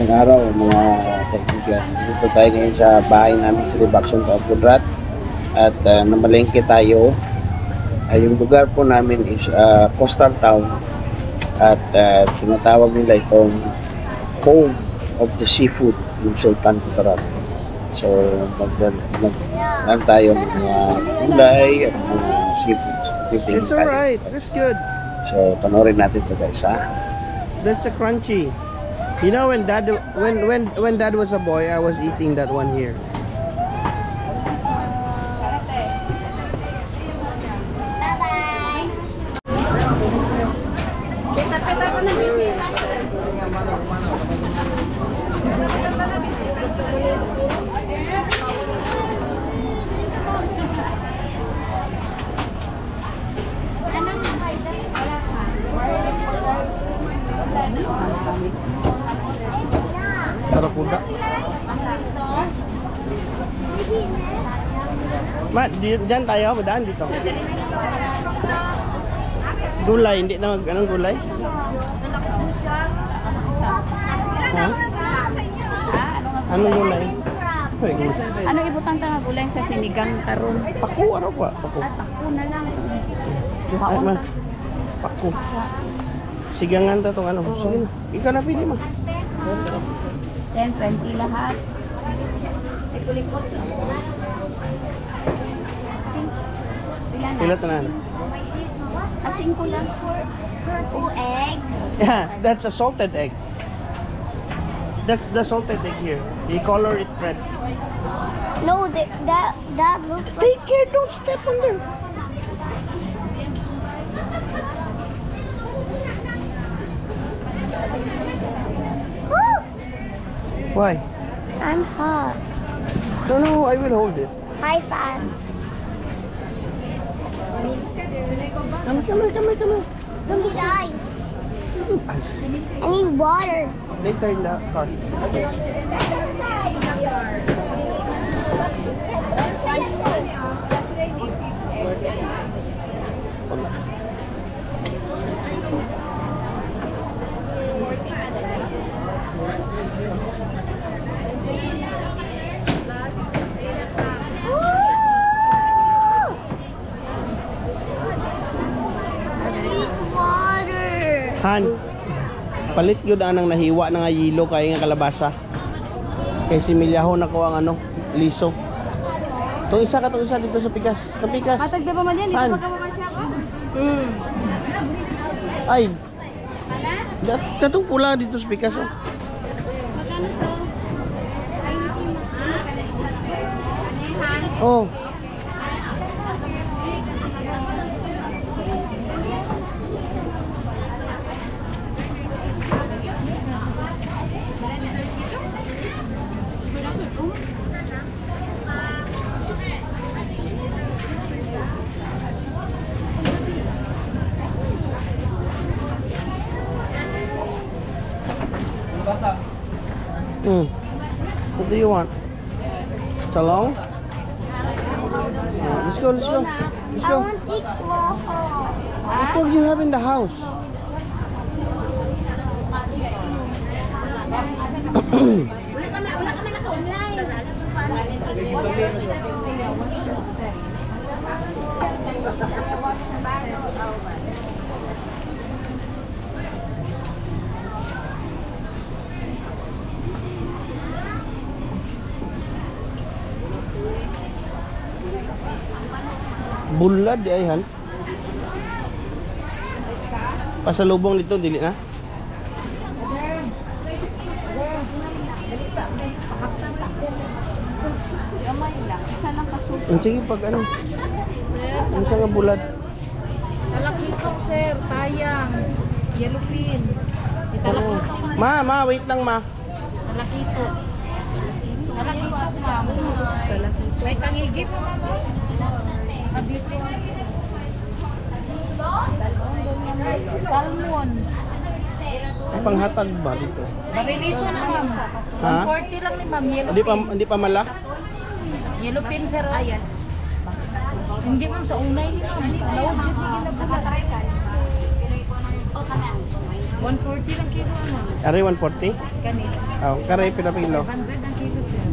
Magandang araw mga kaibigan. Dito tayo ngayon sa bahay namin sa Libaksyon, Pagkudrat. At namalengke tayo. Yung lugar po namin is coastal town. At tinatawag nila itong home of the seafood in Sultan Kudarat. So magdan tayo ng mga gulay at mga seafood. It's alright, that's good. So panoorin natin ito guys ha. That's a crunchy. You know when dad was a boy, I was eating that one here. Tarakuda. Ma, dyan tayo, madaan dito. Gulay, hindi na anong gulay? Ha? Anong gulay? Ano ibutang tanga gulay sa sinigang karon? Paku, ano ba? Paku. Ako na lang. Ay, ma. Paku. Sigangan ta itong ano. Sige na. Ikaw na pili, ma. 10, 20 lahat. Ikulikot. Ilat na na. Asing ko lang. Purple eggs. Yeah, that's a salted egg. That's the salted egg here. They color it red. No, that looks like... Take care, don't step on them. Why? I'm hot. No, I will hold it. High five. Come here. Don't be shy. Ice. I need water. Later in the car. Water. Han, palit yun ang nahiwa na nga yilo kaya nga kalabasa. Kay si Milyaho na ko ang ano, liso. Itong isa dito sa pikas. Sa pikas. Matag ba man yan? Han. Dito magkababa siya ko? Ay. Katong pula dito sa pikas. Oh. Oh. What do you want? Talong? Let's go. I want equal. What do you have in the house? Bulad di ay han. Pasalubong dito dili na. Gamay lang. Isa lang kasuko. Sige pag ano. Ano sa nga bulad? Talakito, sir. Tayang. Yellow pin. Ma, wait lang ma. Talakito. Talakito, ma'am. Talakito. May tangigip. Salmon. Ay panghatag ba dito? Mariliso na ma'am. Ha? 140 lang ni ma'am. Yellow Hindi pa malak. Yellow pin sir. Ayan. Hindi ma'am sa unay. Lawag dito ginabuhat. 140 lang kilo ano. Ari 140? Kanila. Oh, karay pila kilo. 100 ang kilo sir.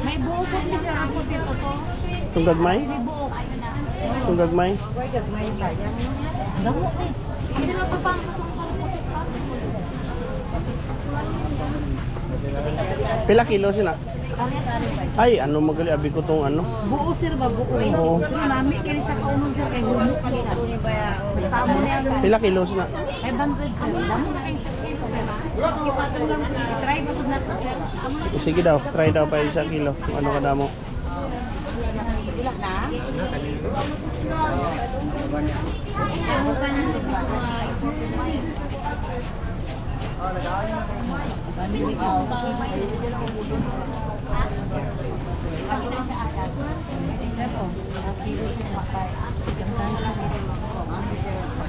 May buo po ni sir ako sir to. Itong gagmay? May buo. Itong gagmay? Why gagmay sayang? Damo eh. Hindi na pa pang pusit pa. Pila kilo sila? Ay, ano magali abi ko tong ano? Buo sir ba buo? Oo. Pero nami kini siya kaunon sir kay humok kani siya. Tamo niya. Pila kilo sila? 500 sir. Damo na kay sa kilo sir. Try mo to nato sir. Sige daw, try daw pa isa kilo. Kung ano kada mo. Ilang na? Ano ka na siya?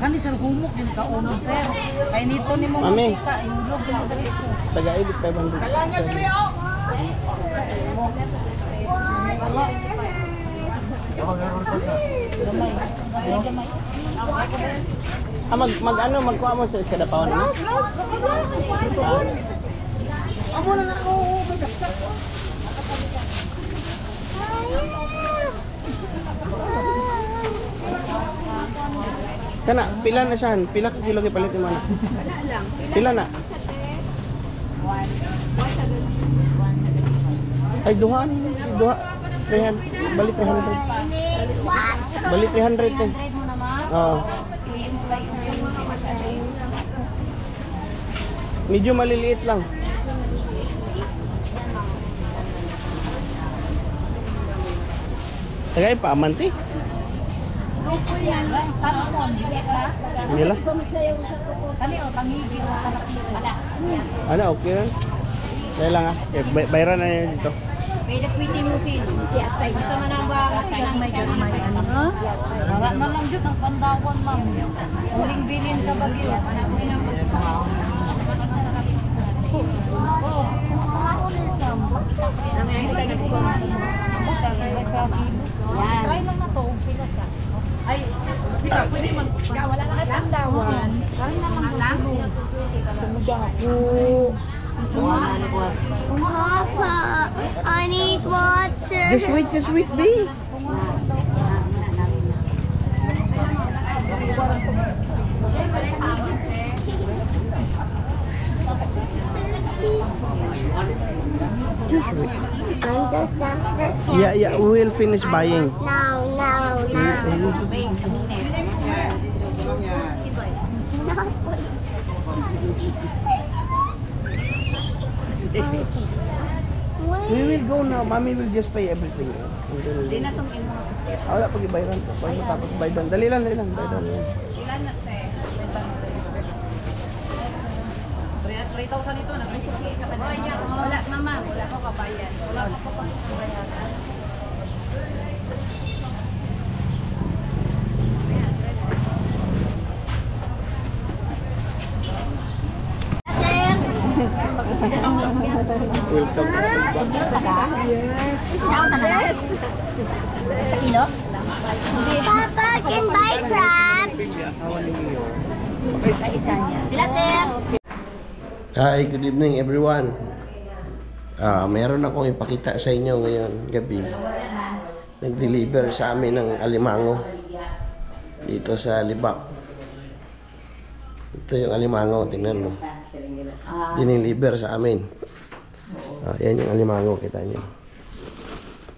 Kan sir humok din ka uno sir. Kay nito ni mo Mami. ka ilog din diri sir. Taga-edit 500. Ah, mag ano, magkuha mo sa kada paon mo? Amo na na ako. Kana, pila na siya? Pila ka kilo gipalit mo na? Pila na? Ay, duha. 300, balik 300. Balik 300 eh. Oo. Medyo maliliit lang. Tagay pa, amanti. Nila? Kani o tangigi o talaki. Ano, okay lang. Kaya lang ah. Bayran na yun dito. Pwede pwede mo sin. Ito man ang ba may gamay ano. Para na lang jud ang pandawan ma'am. Uling bilin sa Bagyo. Try lang na to, pila siya. Ay, di ba, pwede man, wala na kayo pandawan. Try na lang to. Tumugang ako. Papa, I need water. Just wait, B. Just wait. Yeah, we will finish buying. Now. We will go now. Mommy will just pay everything. Di na tong imo kasi. Wala pag ibayran. Pag matapos baydan. Dali lang. Baydan. Ilan na te? 3,000 ito na. Wala mama, wala ko kabayan. Wala ko kabayan. Welcome. Sa kilo? Papa can buy crabs. Sa isa niya. Pila sir? Hi, good evening everyone. Meron akong ipakita sa inyo ngayon gabi. Nag-deliver sa amin ng alimango dito sa Libak. Ito yung alimango, tingnan mo. Diniliver sa amin. Yan yung alimango, kita nyo.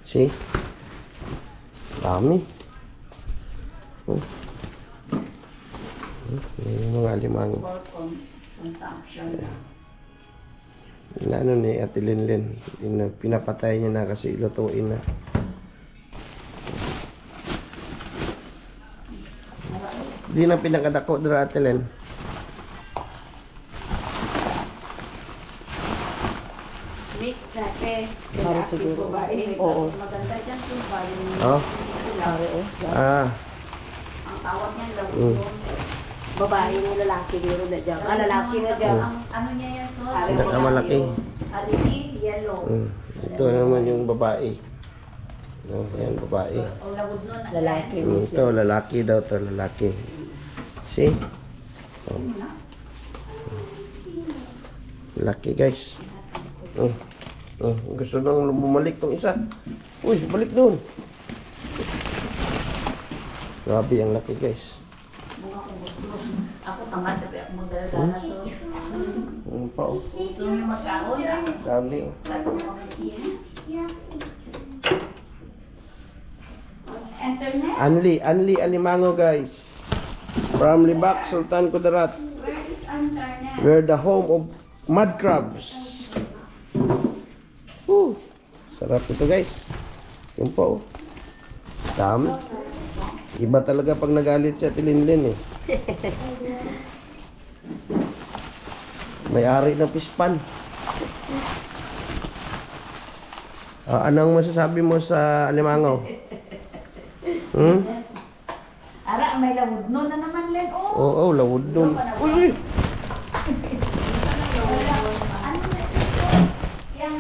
See? Dami. Yung mga alimango. Ano ni Ate Linlin, pinapatay niya na kasi ilutuin na. Di na pinakadako dira Ate Len. Mix natin. Para siguro. Oo. Maganda dyan kung ba yung Oh. ang tawag niyan lang. Babae mo lalaki dito na dyan. Lalaki na dyan. Ang ano niya yan, so? Pinakamalaki. Aligi, yellow. Ito naman yung babae. Yan, babae. Lalaki. Ito, lalaki daw to, lalaki. See? Oh. Laki guys. Gusto nang bumalik tong isa. Uy, balik doon. Grabe ang laki guys. Ako tamad tapi ako magdala so. Ang pao. Gusto mo magkaon? Dami. Internet? Anli Alimango guys. From Libak, Sultan Kudarat. Where is internet? We're the home of mud crabs. Sarap ito guys. Yung po. Dami. Iba talaga pag nagalit siya Tilinlin eh. May-ari ng pispan. Anong masasabi mo sa Alimango? Ara, may lawod no na naman Len. Oo, lawod nun. Uy! Ano na yung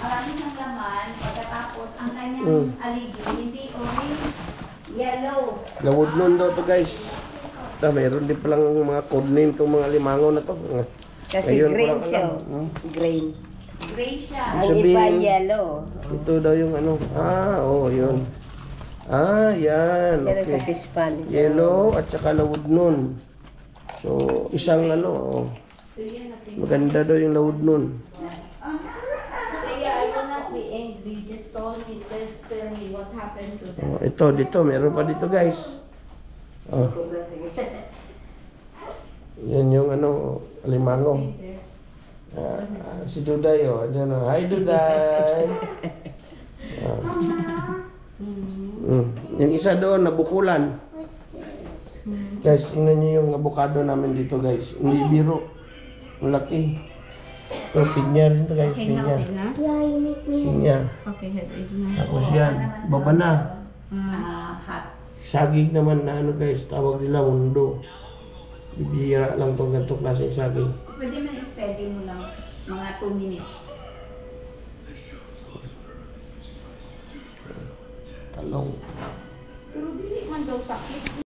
marami ng laman pagkatapos ang kanyang aligi hindi orange, yellow. Lawod nun daw to guys. Mayroon din palang mga code name itong mga Alimango na to. Kasi Ngayon ko green lang siya. alam. Green. Gray siya. Ang Sabihin- iba yellow. Ito daw yung ano. Yun. Yan. Pero sa Okay. pispan. Yellow at saka lawod nun. So, isang ano. Maganda daw yung lawod nun. Kaya I will not be angry. Just told me, just tell me what happened to them. Ito, dito. Meron pa dito guys. Yan yung ano, Alimango. Si Duday, Diyan, Hi, Duday! Yung isa doon, nabukulan. Guys, tingnan niyo yung avocado namin dito, guys. Hindi biro. Malaki. Ito, pinya rin ito, guys. Pinya. Yeah, you make me. Pinya. Okay, headache na. Tapos yan, baba na. Hot. Saging naman na ano, guys. Tawag nila mundo. Bibihira lang itong ganitong klaseng saging. Pwede man i-steady mo lang mga 2 minutes. Talong. Pero dili man daw sakit.